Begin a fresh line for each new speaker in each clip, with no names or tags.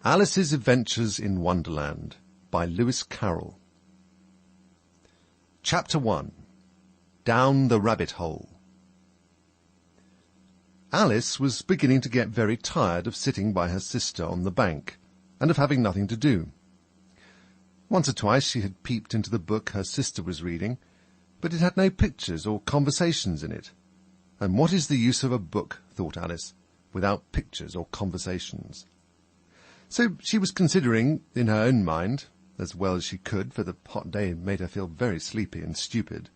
Alice's Adventures in Wonderland by Lewis Carroll. Chapter 1. Down the Rabbit Hole. Alice was beginning to get very tired of sitting by her sister on the bank, and of having nothing to do. Once or twice she had peeped into the book her sister was reading, but it had no pictures or conversations in it. And what is the use of a book, thought Alice, without pictures or conversations? So she was considering, in her own mind, as well as she could, for the hot day made her feel very sleepy and stupid,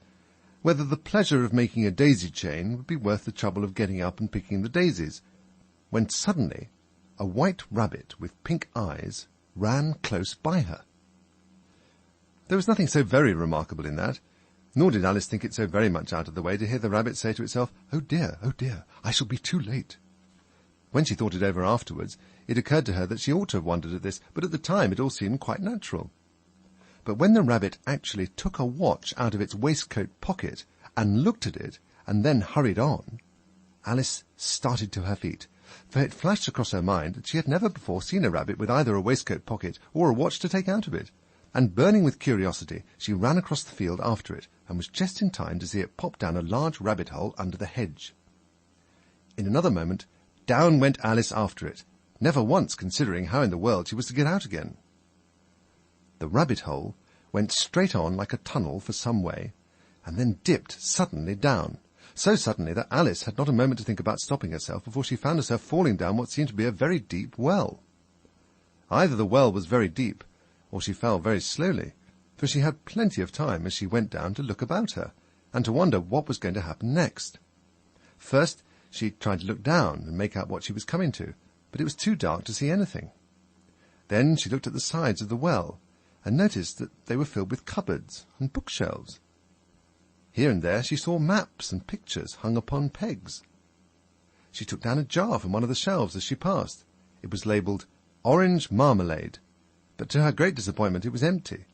whether the pleasure of making a daisy chain would be worth the trouble of getting up and picking the daisies, when suddenly a white rabbit with pink eyes ran close by her. There was nothing so very remarkable in that, nor did Alice think it so very much out of the way to hear the rabbit say to itself, oh dear, I shall be too late." When she thought it over afterwards, it occurred to her that she ought to have wondered at this, but at the time it all seemed quite natural. But when the rabbit actually took a watch out of its waistcoat pocket and looked at it, and then hurried on, Alice started to her feet, for it flashed across her mind that she had never before seen a rabbit with either a waistcoat pocket or a watch to take out of it, and burning with curiosity, she ran across the field after it, and was just in time to see it pop down a large rabbit hole under the hedge. In another moment, down went Alice after it, never once considering how in the world she was to get out again. The rabbit hole went straight on like a tunnel for some way, and then dipped suddenly down, so suddenly that Alice had not a moment to think about stopping herself before she found herself falling down what seemed to be a very deep well. Either the well was very deep, or she fell very slowly, for she had plenty of time as she went down to look about her, and to wonder what was going to happen next. First, she tried to look down and make out what she was coming to, but it was too dark to see anything. Then she looked at the sides of the well, and noticed that they were filled with cupboards and bookshelves. Here and there she saw maps and pictures hung upon pegs. She took down a jar from one of the shelves as she passed. It was labelled Orange Marmalade, but to her great disappointment it was empty.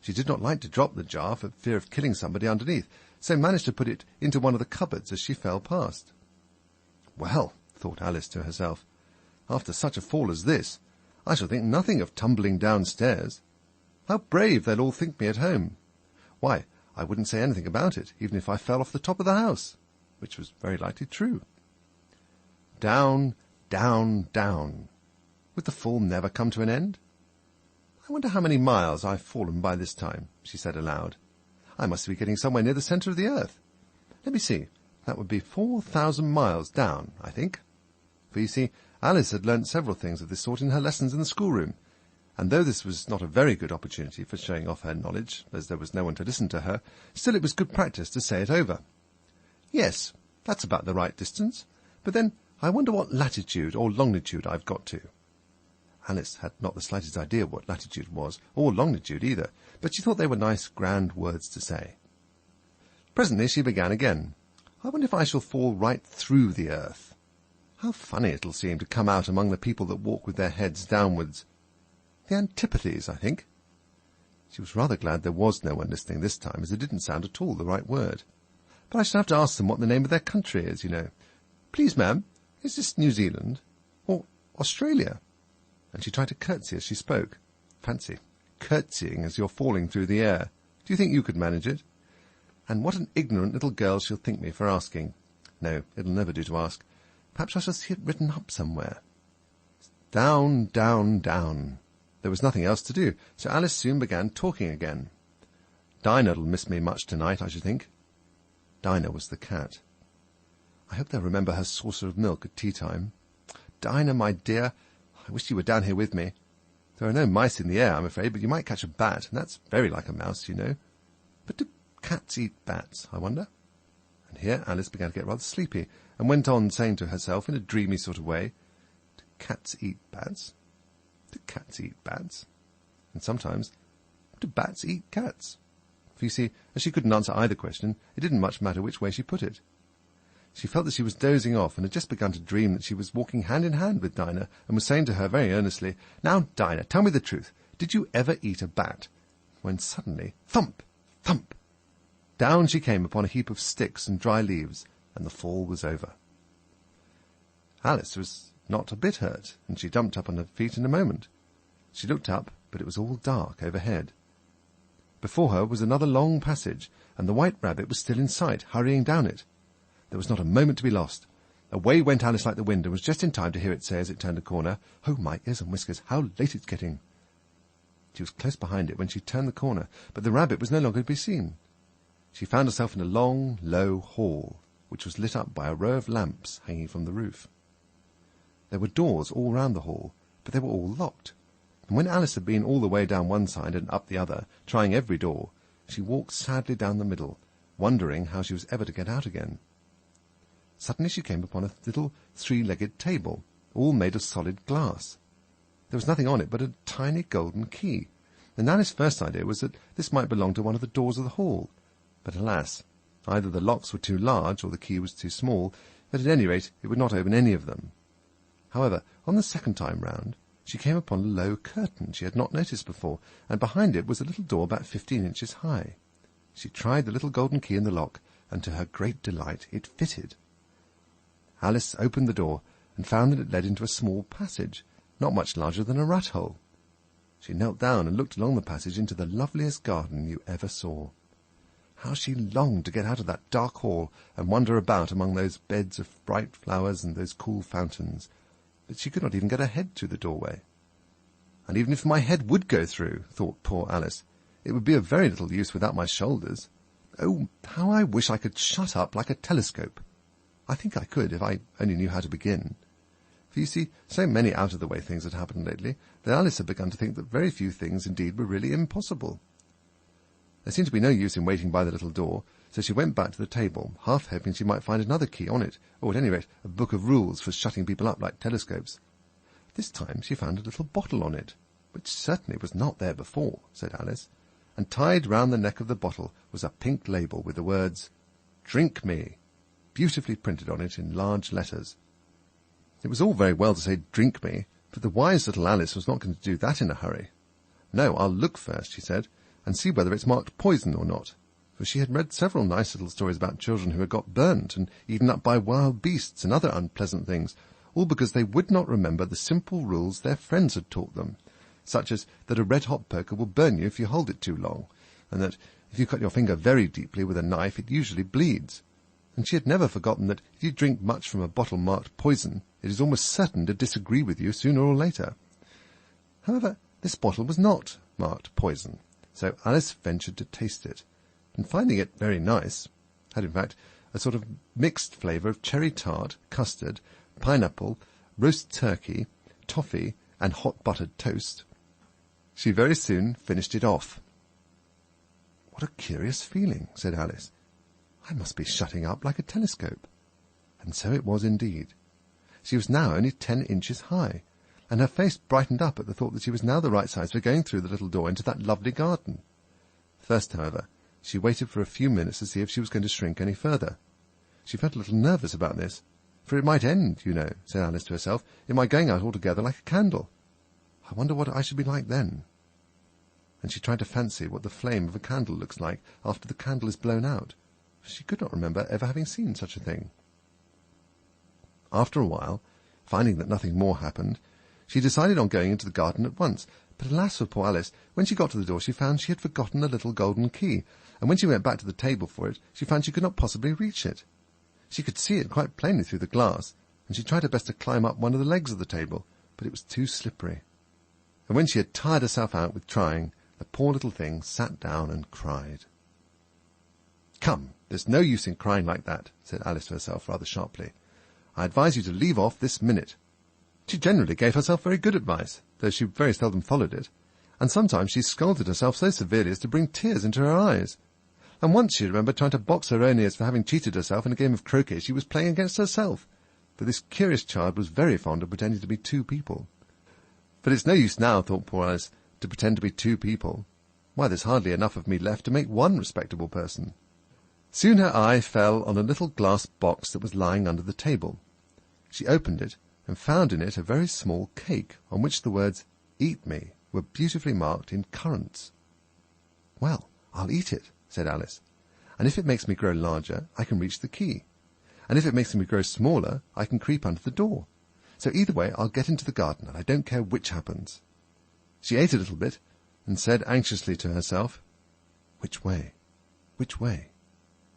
She did not like to drop the jar for fear of killing somebody underneath, so managed to put it into one of the cupboards as she fell past. Well, thought Alice to herself, after such a fall as this, I shall think nothing of tumbling downstairs. How brave they'll all think me at home. Why, I wouldn't say anything about it, even if I fell off the top of the house, which was very likely true. Down, down, down. Would the fall never come to an end? I wonder how many miles I've fallen by this time, she said aloud. I must be getting somewhere near the centre of the earth. Let me see. That would be 4,000 miles down, I think. For you see, Alice had learnt several things of this sort in her lessons in the schoolroom, and though this was not a very good opportunity for showing off her knowledge, as there was no one to listen to her, still it was good practice to say it over. Yes, that's about the right distance, but then I wonder what latitude or longitude I've got to. Alice had not the slightest idea what latitude was, or longitude either, but she thought they were nice, grand words to say. Presently she began again. I wonder if I shall fall right through the earth. How funny it'll seem to come out among the people that walk with their heads downwards. The antipathies, I think. She was rather glad there was no one listening this time, as it didn't sound at all the right word. But I shall have to ask them what the name of their country is, you know. Please, ma'am, is this New Zealand? Or Australia? And she tried to curtsy as she spoke. Fancy, curtsying as you're falling through the air. Do you think you could manage it? And what an ignorant little girl she'll think me for asking. No, it'll never do to ask. Perhaps I shall see it written up somewhere. Down, down, down. There was nothing else to do, so Alice soon began talking again. Dinah'll miss me much tonight, I should think. Dinah was the cat. I hope they'll remember her saucer of milk at tea-time. Dinah, my dear, I wish you were down here with me. There are no mice in the air, I'm afraid, but you might catch a bat, and that's very like a mouse, you know. But do cats eat bats, I wonder? And here Alice began to get rather sleepy, and went on saying to herself in a dreamy sort of way, do cats eat bats? Do cats eat bats? And sometimes, do bats eat cats? For you see, as she couldn't answer either question, it didn't much matter which way she put it. She felt that she was dozing off, and had just begun to dream that she was walking hand in hand with Dinah, and was saying to her very earnestly, Now, Dinah, tell me the truth. Did you ever eat a bat? When suddenly, thump, thump, down she came upon a heap of sticks and dry leaves, and the fall was over. Alice was not a bit hurt, and she jumped up on her feet in a moment. She looked up, but it was all dark overhead. Before her was another long passage, and the White Rabbit was still in sight, hurrying down it. There was not a moment to be lost. Away went Alice like the wind, and was just in time to hear it say as it turned a corner, "Oh, my ears and whiskers, how late it's getting!" She was close behind it when she turned the corner, but the rabbit was no longer to be seen. She found herself in a long, low hall, which was lit up by a row of lamps hanging from the roof. There were doors all round the hall, but they were all locked, and when Alice had been all the way down one side and up the other, trying every door, she walked sadly down the middle, wondering how she was ever to get out again. Suddenly she came upon a little three-legged table, all made of solid glass. There was nothing on it but a tiny golden key, and Alice's first idea was that this might belong to one of the doors of the hall. But alas, either the locks were too large or the key was too small, but at any rate it would not open any of them. However, on the second time round, she came upon a low curtain she had not noticed before, and behind it was a little door about 15 inches high. She tried the little golden key in the lock, and to her great delight it fitted. Alice opened the door, and found that it led into a small passage, not much larger than a rat-hole. She knelt down and looked along the passage into the loveliest garden you ever saw. How she longed to get out of that dark hall and wander about among those beds of bright flowers and those cool fountains, but she could not even get her head through the doorway. And even if my head would go through, thought poor Alice, it would be of very little use without my shoulders. Oh, how I wish I could shut up like a telescope! I think I could if I only knew how to begin. For you see, so many out-of-the-way things had happened lately that Alice had begun to think that very few things indeed were really impossible. There seemed to be no use in waiting by the little door, so she went back to the table, half hoping she might find another key on it, or at any rate a book of rules for shutting people up like telescopes. This time she found a little bottle on it, which certainly was not there before, said Alice, and tied round the neck of the bottle was a pink label with the words, "Drink me," beautifully printed on it in large letters. It was all very well to say "drink me," but the wise little Alice was not going to do that in a hurry. "No, I'll look first," she said, "and see whether it's marked poison or not," for she had read several nice little stories about children who had got burnt and eaten up by wild beasts and other unpleasant things, all because they would not remember the simple rules their friends had taught them, such as that a red-hot poker will burn you if you hold it too long, and that if you cut your finger very deeply with a knife it usually bleeds. And she had never forgotten that if you drink much from a bottle marked poison, it is almost certain to disagree with you sooner or later. However, this bottle was not marked poison, so Alice ventured to taste it, and finding it very nice, had in fact a sort of mixed flavour of cherry tart, custard, pineapple, roast turkey, toffee, and hot buttered toast, she very soon finished it off. "What a curious feeling," said Alice. "I must be shutting up like a telescope." And so it was indeed. She was now only 10 inches high, and her face brightened up at the thought that she was now the right size for going through the little door into that lovely garden. First, however, she waited for a few minutes to see if she was going to shrink any further. She felt a little nervous about this, for it might end, you know, said Alice to herself, in my going out altogether like a candle. I wonder what I should be like then. And she tried to fancy what the flame of a candle looks like after the candle is blown out, for she could not remember ever having seen such a thing. After a while, finding that nothing more happened, she decided on going into the garden at once, but alas for poor Alice, when she got to the door she found she had forgotten the little golden key, and when she went back to the table for it, she found she could not possibly reach it. She could see it quite plainly through the glass, and she tried her best to climb up one of the legs of the table, but it was too slippery. And when she had tired herself out with trying, the poor little thing sat down and cried. "Come, there's no use in crying like that," said Alice to herself rather sharply. "I advise you to leave off this minute." She generally gave herself very good advice, though she very seldom followed it, and sometimes she scolded herself so severely as to bring tears into her eyes. And once she remembered trying to box her own ears for having cheated herself in a game of croquet she was playing against herself, for this curious child was very fond of pretending to be two people. But it's no use now, thought poor Alice, to pretend to be two people. Why, there's hardly enough of me left to make one respectable person. Soon her eye fell on a little glass box that was lying under the table. She opened it, and found in it a very small cake, on which the words, "Eat me," were beautifully marked in currants. "Well, I'll eat it," said Alice, "and if it makes me grow larger, I can reach the key, and if it makes me grow smaller, I can creep under the door, So either way, I'll get into the garden, and I don't care which happens." She ate a little bit, and said anxiously to herself, "Which way? Which way?"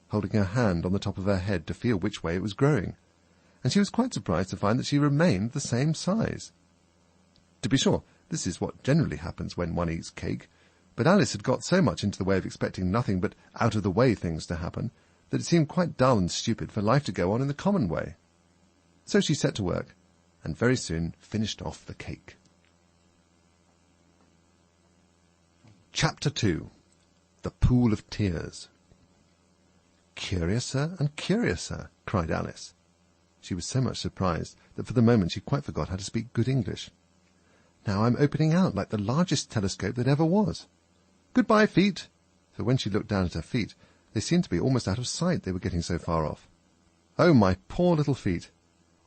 holding her hand on the top of her head to feel which way it was growing, and she was quite surprised to find that she remained the same size. To be sure, this is what generally happens when one eats cake, but Alice had got so much into the way of expecting nothing but out-of-the-way things to happen that it seemed quite dull and stupid for life to go on in the common way. So she set to work, and very soon finished off the cake. Chapter 2. The Pool of Tears. "Curiouser and curiouser," cried Alice. She was so much surprised that for the moment she quite forgot how to speak good English. "Now I'm opening out like the largest telescope that ever was. Goodbye, feet!" For when she looked down at her feet, they seemed to be almost out of sight, they were getting so far off. "Oh, my poor little feet!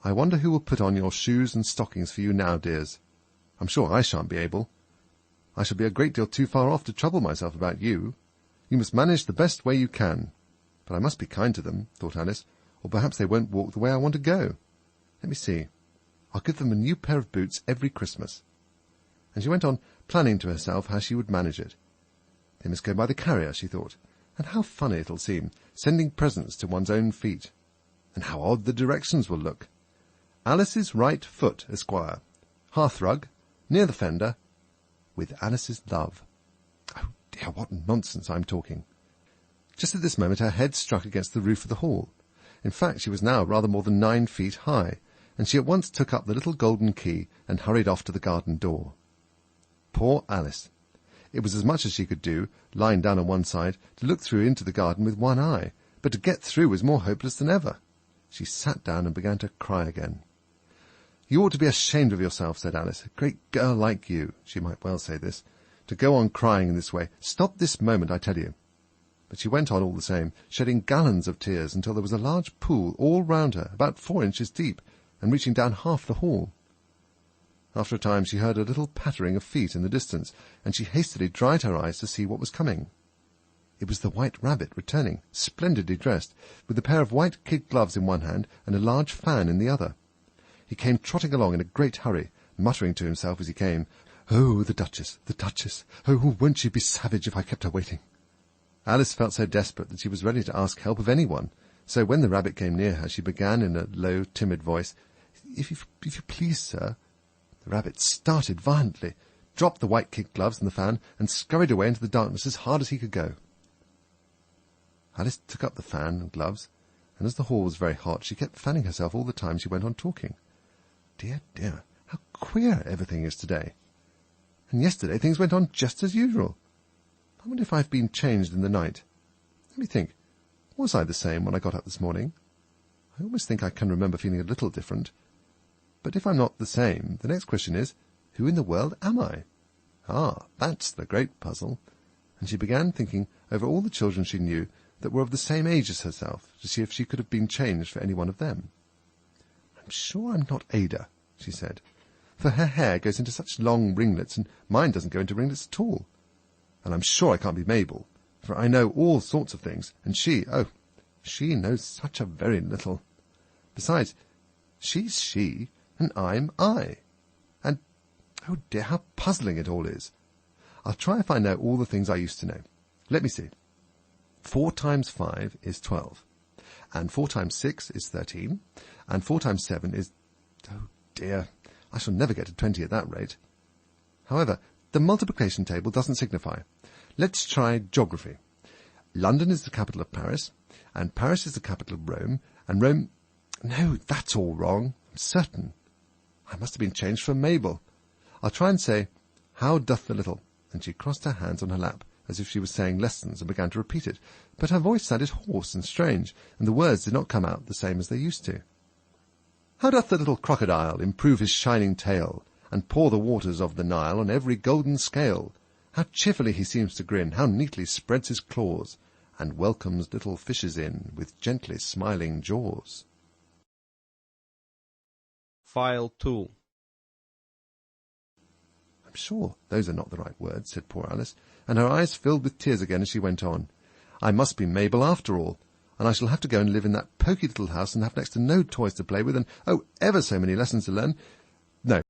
I wonder who will put on your shoes and stockings for you now, dears. I'm sure I shan't be able. I shall be a great deal too far off to trouble myself about you. You must manage the best way you can. But I must be kind to them," thought Alice, "or perhaps they won't walk the way I want to go. Let me see. I'll give them a new pair of boots every Christmas." And she went on planning to herself how she would manage it. They must go by the carrier, she thought, and how funny it'll seem, sending presents to one's own feet. And how odd the directions will look. "Alice's right foot, Esquire. Hearthrug, near the fender, with Alice's love." Oh dear, what nonsense I'm talking. Just at this moment her head struck against the roof of the hall. In fact, she was now rather more than 9 feet high, and she at once took up the little golden key and hurried off to the garden door. Poor Alice! It was as much as she could do, lying down on one side, to look through into the garden with one eye, but to get through was more hopeless than ever. She sat down and began to cry again. "You ought to be ashamed of yourself," said Alice. "A great girl like you," she might well say this, "to go on crying in this way. Stop this moment, I tell you." But she went on all the same, shedding gallons of tears until there was a large pool all round her, about 4 inches deep, and reaching down half the hall. After a time she heard a little pattering of feet in the distance, and she hastily dried her eyes to see what was coming. It was the White Rabbit returning, splendidly dressed, with a pair of white kid gloves in one hand and a large fan in the other. He came trotting along in a great hurry, muttering to himself as he came, "Oh, the Duchess, the Duchess! Oh, won't she be savage if I kept her waiting?" Alice felt so desperate that she was ready to ask help of anyone, so when the rabbit came near her, she began in a low, timid voice, If you please, sir." The rabbit started violently, dropped the white kid gloves and the fan, and scurried away into the darkness as hard as he could go. Alice took up the fan and gloves, and as the hall was very hot, she kept fanning herself all the time she went on talking. "Dear, dear, how queer everything is today. And yesterday things went on just as usual. I wonder if I've been changed in the night. Let me think. Was I the same when I got up this morning? I almost think I can remember feeling a little different. But if I'm not the same, the next question is, who in the world am I? Ah, that's the great puzzle." And she began thinking over all the children she knew that were of the same age as herself, to see if she could have been changed for any one of them. "I'm sure I'm not Ada," she said, "for her hair goes into such long ringlets, and mine doesn't go into ringlets at all. And I'm sure I can't be Mabel, for I know all sorts of things, and she knows such a very little. Besides, she's she, and I'm I. And, oh dear, how puzzling it all is. I'll try if I know all the things I used to know. Let me see. 4 times 5 is 12, and 4 times 6 is 13, and 4 times 7 is... Oh dear, I shall never get to 20 at that rate. However, the multiplication table doesn't signify. Let's try geography. London is the capital of Paris, and Paris is the capital of Rome, and Rome... No, that's all wrong, I'm certain. I must have been changed for Mabel. I'll try and say, how doth the little... And she crossed her hands on her lap, as if she was saying lessons, and began to repeat it. But her voice sounded hoarse and strange, and the words did not come out the same as they used to. How doth the little crocodile improve his shining tail, and pour the waters of the Nile on every golden scale? How cheerfully he seems to grin, how neatly spreads his claws, and welcomes little fishes in with gently smiling jaws.
File tool.
I'm sure those are not the right words, said poor Alice, and her eyes filled with tears again as she went on. I must be Mabel after all, and I shall have to go and live in that poky little house and have next to no toys to play with and, oh, ever so many lessons to learn,